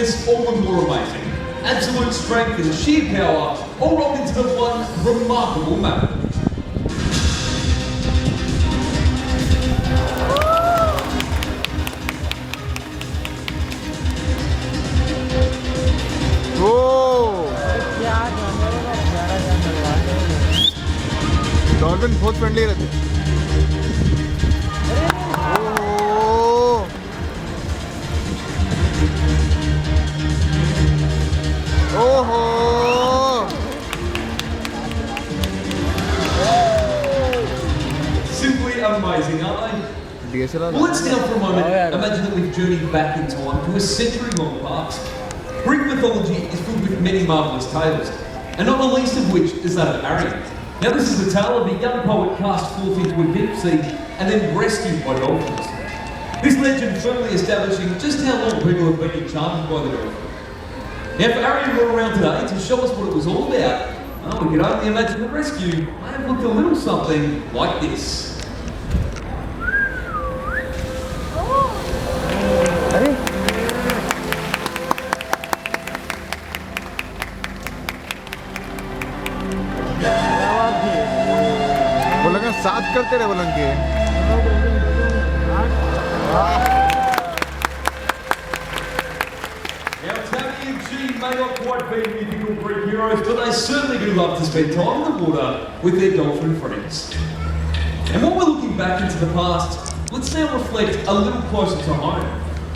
this all the more amazing. Absolute strength and sheer power all rolled into the one remarkable map. Dolphin बहुत friendly रहते हैं। ओहो Simply amazing, aren't they? DSLR. Well, let's now for a moment imagine that we've journeyed back in time to a century-long past. Greek mythology is filled with many marvellous tales, and not the least of which is that of Arion. Now this is the tale of a young poet cast forth into a deep sea and then rescued by dolphins. This legend firmly establishing just how long people have been enchanted by the dolphin. Now for Arion we're around today to show us what it was all about, well, we could only imagine the rescue may have looked a little something like this. साथ करते रहे बोलन के Now Tammy and G may not quite be mythical Greek heroes, but they certainly do love to spend time in the water with their dolphin friends. And while we're looking back into the past, let's now reflect a little closer to home.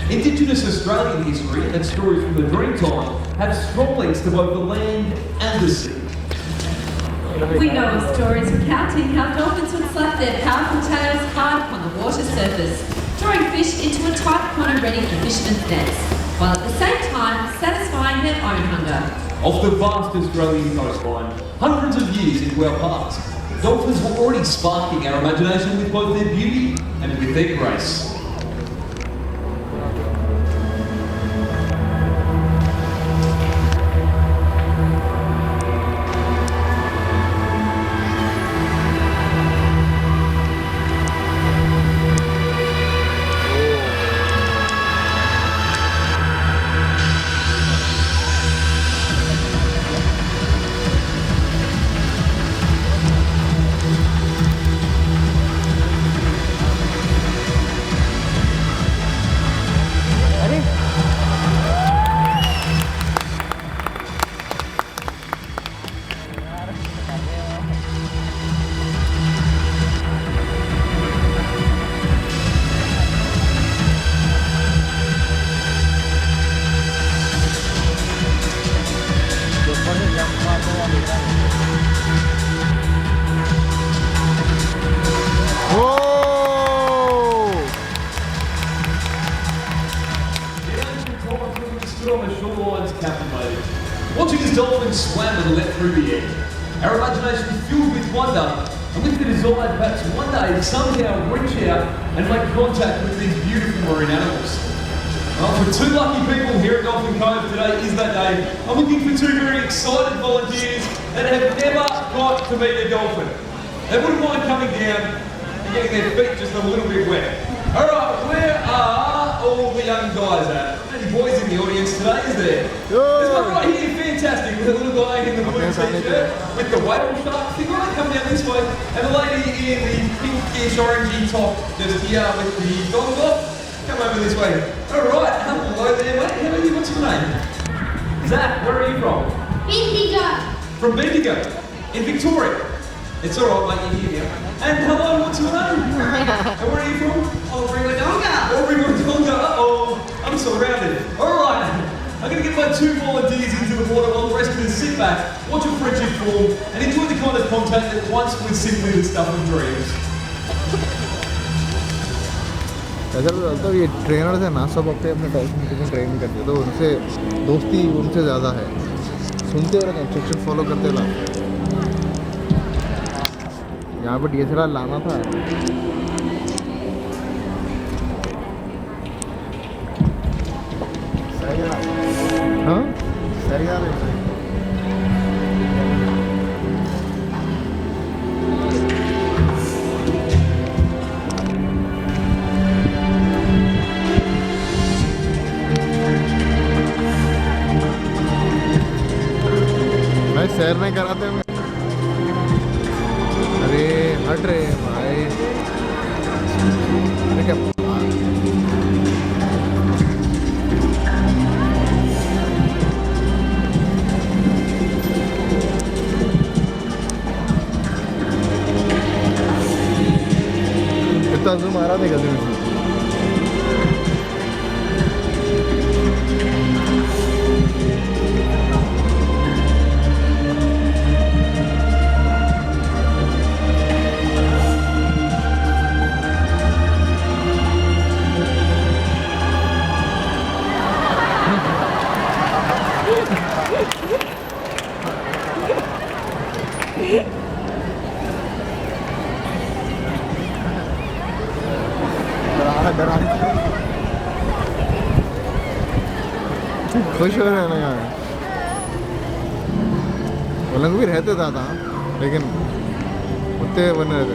Indigenous Australian history and stories from the Dreamtime have strong links to both the land and the sea. We know of stories recounting how dolphins would slap their powerful tails hard upon the water surface, drawing fish into a tight corner ready for fishermen's nets, while at the same time satisfying their own hunger. Off the vast Australian coastline, hundreds of years into our past, dolphins were already sparking our imagination with both their beauty and with their grace. Watching as dolphins swam and leapt through the air, our imagination filled with wonder and with the desire perhaps one day to somehow reach out and make contact with these beautiful marine animals. Well, for two lucky people here at Dolphin Cove, today is that day. I'm looking for two very excited volunteers that have never got to meet a dolphin. They wouldn't mind coming down and getting their feet just a little bit wet. All right, where are all the young guys at? Any boys in the audience today, is there? There's one right here, fantastic, with a little guy in the blue t-shirt with the whale shark figure. Come down this way. And a lady in the pinkish orangey top just here with the dog off. Come over this way. All right, hello there, mate. How are you? What's your name? Zach, where are you from? Bendigo. From Bendigo, in Victoria. It's all right, mate, you're here now. And hello, what's your name? And where are you from? Albury-Wodonga. Albury-Wodonga. Uh-oh, I'm surrounded. All right, I'm going to get my two volunteers into the water while the rest of us sit back, watch a friendship form, and enjoy the kind of contact that once was simply the stuff of dreams. ऐसा लगता है ये trainers है ना, सब अपने अपने dolphin को ट्रेन करते हैं, तो उनसे दोस्ती उनसे ज़्यादा है, सुनते और इंस्ट्रक्शन फॉलो करते ला। यहाँ पर DSLR लाना था। हाँ? सही आ रहा है। सैर नहीं कराते होंगे। अरे हट रहे भाई, अरे क्या कितना जूम आ रहा था गले में। खुश हो रहे हैं ना यार, उलंग भी रहते ज़्यादा लेकिन उतने बने रहते,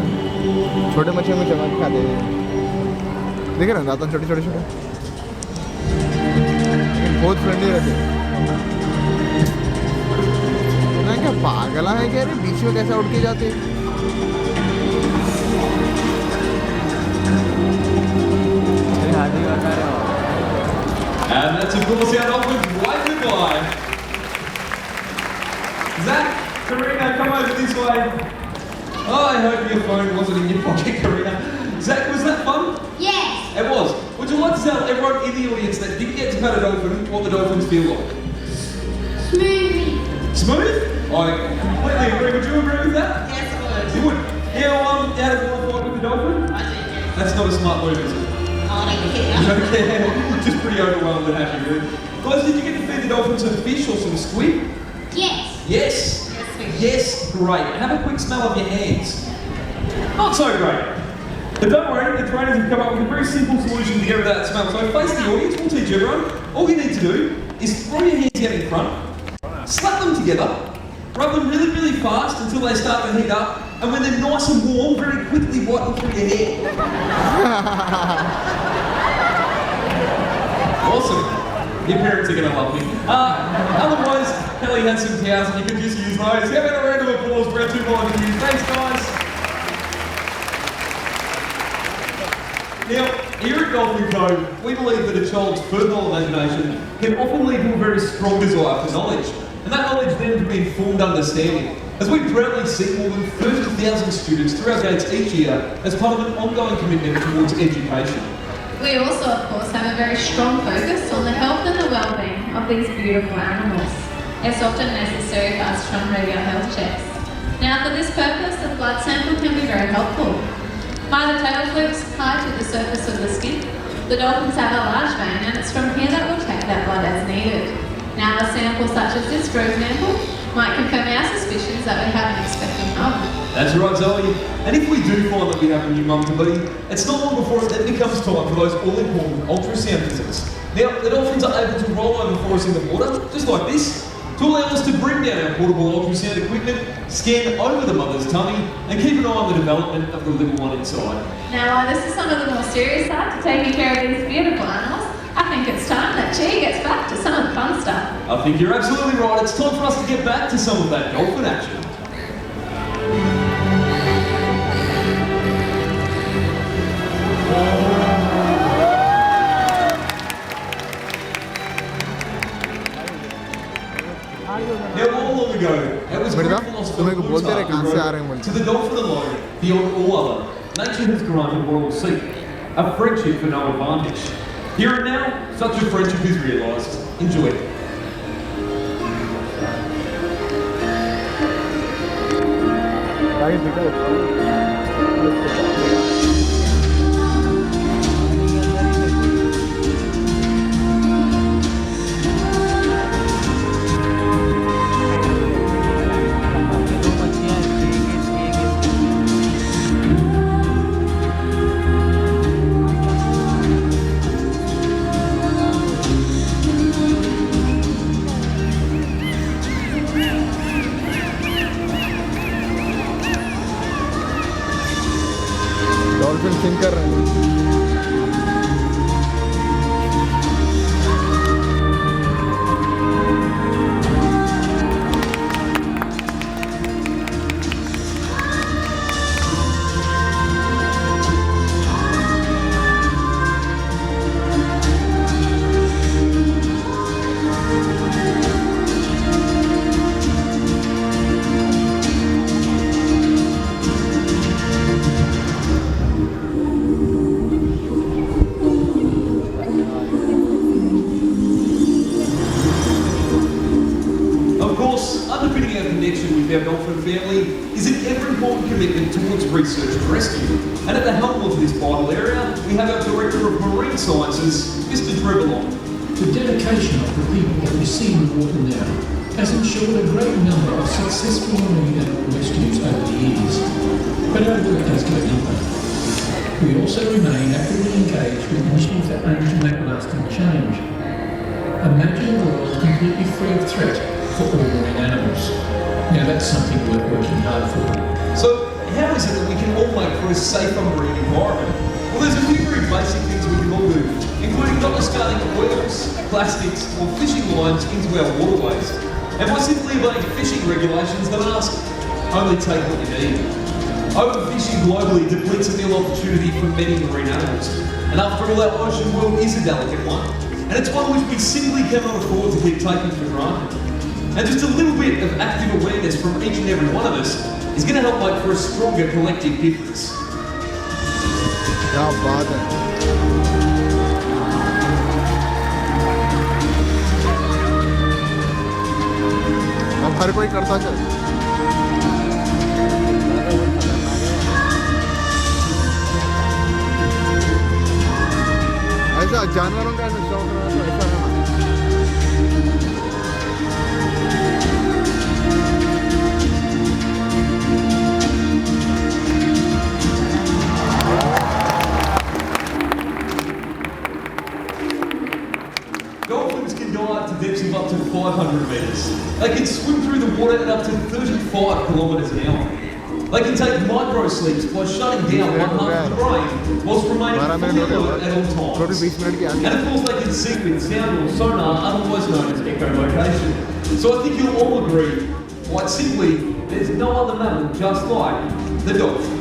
छोटे मच्छी में चमा के खाते हैं, देखे ना दांतन छोटे छोटे छोटे, लेकिन बहुत फ्रेंडली रहते। ना क्या पागला है क्या, अरे बीच में कैसे उड़ के जाते। And that's of course our Dolphin wave goodbye. Zach, Karina, come over this way. Oh, I hope your phone wasn't in your pocket, Karina. Zach, was that fun? Yes. It was. Would you like to tell everyone in the audience that didn't get to pet a dolphin what the dolphins feel like? Smoothie. Smooth? I completely agree. Would you agree with that? Yes, I would. You would. Yeah, out of one fight with the dolphin? I do, yes. That's not a smart move, is it? I don't care. Okay, just pretty overwhelmed and happy, really. Guys, did you get to feed the dolphins some fish or some squid? Yes. Yes. Yes, fish. Yes, great. Have a quick smell of your hands. Not so great. But don't worry, the trainers have come up with a very simple solution to get rid of that smell. So face the audience, we'll teach everyone. All you need to do is throw your hands out in front, slap them together, rub them really, really fast until they start to heat up, and when they're nice and warm, very quickly wipe them through your hair. Awesome. Your parents are going to love me. Otherwise, Kelly had some towels and you could just use those. How about a round of applause for our two volunteers? Thanks, guys. Now, here at Dolphin Cove, we believe that a child's fertile imagination can often lead to a very strong desire for knowledge, and that knowledge then to be informed understanding. As we proudly see more than 30,000 students through our gates each year as part of an ongoing commitment towards education. We also, of course, have a very strong focus on the health and the well-being of these beautiful animals. It's often necessary for us to run regular health checks. Now, for this purpose, the blood sample can be very helpful. By the tail flukes high to the surface of the skin, the dolphins have a large vein, and it's from here that we'll take that blood as needed. Now, a sample such as this, for example, might confirm our suspicions that we have an expecting mum. That's right, Zoe. And if we do find that we have a new mum to be, it's not long before it then becomes time for those all-important ultrasound visits. Now, the dolphins are able to roll over for us in the water, just like this, to allow us to bring down our portable ultrasound equipment, scan over the mother's tummy, and keep an eye on the development of the little one inside. Now, while this is some of the more serious side to taking care of these beautiful animals, I think it's time that Chi gets back to some of the fun stuff. I think you're absolutely right. It's time for us to get back to some of that dolphin action. Now, all long ago, it was Greek philosopher Plutarch who wrote, "To the dolphin alone, beyond all other, nature has granted what all seek, a friendship for no advantage. Here and now, such a friendship is realised. Enjoy it." our connection with our dolphin family is an ever-important commitment towards research and rescue. And at the helm of this vital area, we have our Director of Marine Sciences, Mr. Trevelyan. The dedication of the people that we see in the water now has ensured a great number of successful marine animal rescues over the years. But our work has got number. We also remain actively engaged with initiatives that aim to make lasting change. Imagine a world completely free of threat for all marine animals. Now that's something worth working hard for. So, how is it that we can all make for a safer marine environment? Well, there's a few very basic things we can all do, including not discarding oils, plastics, or fishing lines into our waterways. And by simply obeying fishing regulations that ask, only take what you need. Overfishing globally depletes a meal opportunity for many marine animals. And after all, our ocean world is a delicate one. And it's one which we simply cannot afford to keep taking for granted. And just a little bit of active awareness from each and every one of us is going to help make for a stronger collective difference. क्या बात है अब हर कोई करता चल ऐसा जानवरों का ऐसा शौक रहा तो ऐसा रहना Dolphins can dive to depths of up to 500 metres. They can swim through the water at up to 35 kilometres an hour. They can take micro sleeps by shutting down one half of the brain whilst remaining fully alert at all times. And of course they can sync with sound or sonar, otherwise known as echolocation. So I think you'll all agree, quite simply, there's no other mammal just like the dolphin.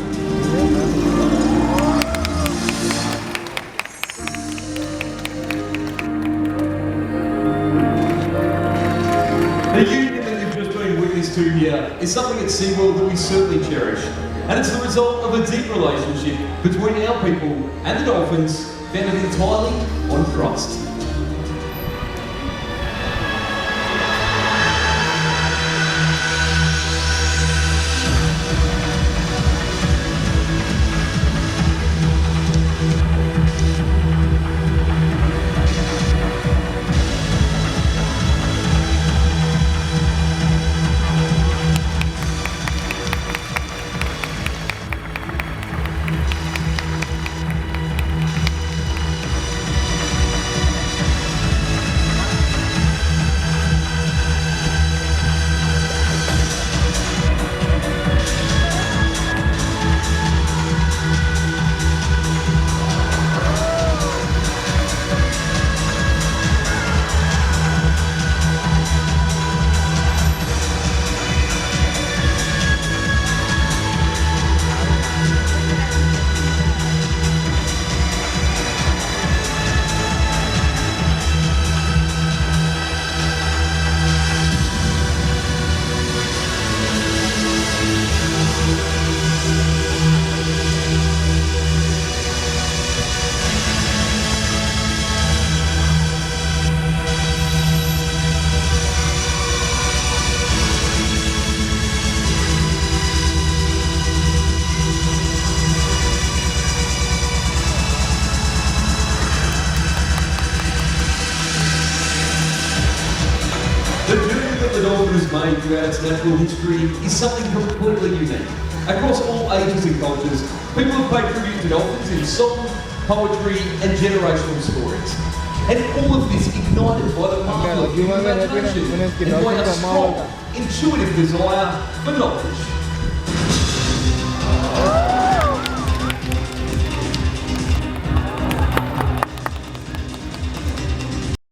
The union that you've just been witness to here is something at SeaWorld that we certainly cherish. And it's the result of a deep relationship between our people and the dolphins, founded entirely on trust. The journey that the dolphin has made throughout its natural history is something completely unique. Across all ages and cultures, people have paid tribute to dolphins in song, poetry and generational stories. And all of this ignited by the marvel of human imagination and by a strong, intuitive desire for knowledge.